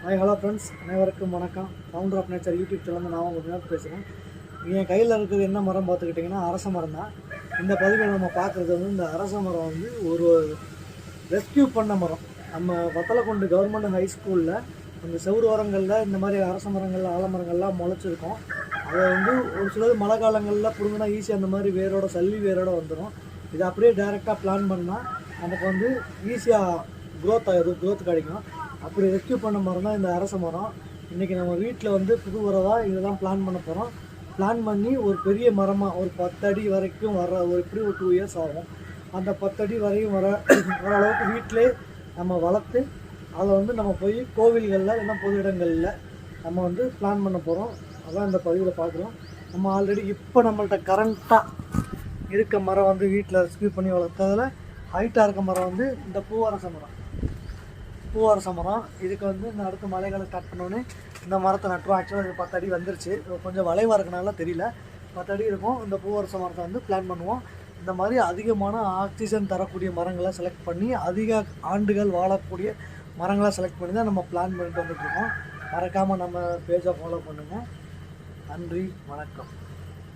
Hi hello friends, அனைவருக்கும் வணக்கம். Founder of nature YouTube channel நான் உங்கள் நேரம் பேசுகிறேன். என் கையில் இருக்கிறது என்ன மரம் பார்த்துக்கிட்டிங்கன்னா அரச மரம் தான். இந்த பதிவில் நம்ம பார்க்குறது வந்து இந்த அரச மரம் வந்து ஒரு ரெஸ்கியூ பண்ண மரம். நம்ம வத்தலக்குண்டு கவர்மெண்ட் ஹை ஸ்கூலில் அந்த செவ்வறு ஓரங்களில் இந்த மாதிரி அரச மரங்கள் ஆலமரங்கள்லாம் முளைச்சிருக்கும். அதை வந்து ஒரு சிலது மழை காலங்களில் பிடுங்கினா ஈஸியாக அந்த மாதிரி வேரோட சல்லி வேரோட வந்துடும். இதை அப்படியே டைரெக்டாக பிளான் பண்ணால் நமக்கு வந்து ஈஸியாக க்ரோத் கிடைக்கும். அப்படி ரெஸ்கியூ பண்ண மரம் தான் இந்த அரச மரம். இன்றைக்கி நம்ம வீட்டில் வந்து புது உரதாக இதெல்லாம் பிளான் பண்ண போகிறோம். பிளான் பண்ணி ஒரு பெரிய மரமாக ஒரு 10 அடி வரைக்கும் வர எப்படி ஒரு 2 இயர்ஸ் ஆகும். அந்த 10 அடி வரையும் வர அளவுக்கு வீட்டிலே நம்ம வளர்த்து அதை வந்து நம்ம போய் கோவில்களில் இல்லைன்னா பொது இடங்களில் நம்ம வந்து பிளான் பண்ண போகிறோம். அதான் இந்த பதிவில் பார்க்குறோம். நம்ம ஆல்ரெடி இப்போ நம்மள்கிட்ட கரண்ட்டாக இருக்க மரம் வந்து வீட்டில் ரெஸ்கியூ பண்ணி வளர்த்ததில் ஹைட்டாக இருக்க மரம் வந்து இந்த பூவரச மரம். இதுக்கு வந்து இந்த அடுத்த மழைக்காலம் ஸ்டார்ட் பண்ணோன்னே இந்த மரத்தை நட்டுவோம். ஆக்சுவலாக இது 10 அடி வந்துருச்சு. கொஞ்சம் வளைவாக இருக்கனால தெரியல, 10 அடி இருக்கும். இந்த பூவரச மரத்தை வந்து பிளான் பண்ணுவோம். இந்த மாதிரி அதிகமான ஆக்சிஜன் தரக்கூடிய மரங்களை செலக்ட் பண்ணி அதிக ஆண்டுகள் வாழக்கூடிய மரங்களை செலக்ட் பண்ணி தான் நம்ம பிளான் பண்ணிட்டு வந்துட்டுருக்கோம். மறக்காமல் நம்ம பேஜை ஃபாலோ பண்ணுங்கள். நன்றி, வணக்கம்.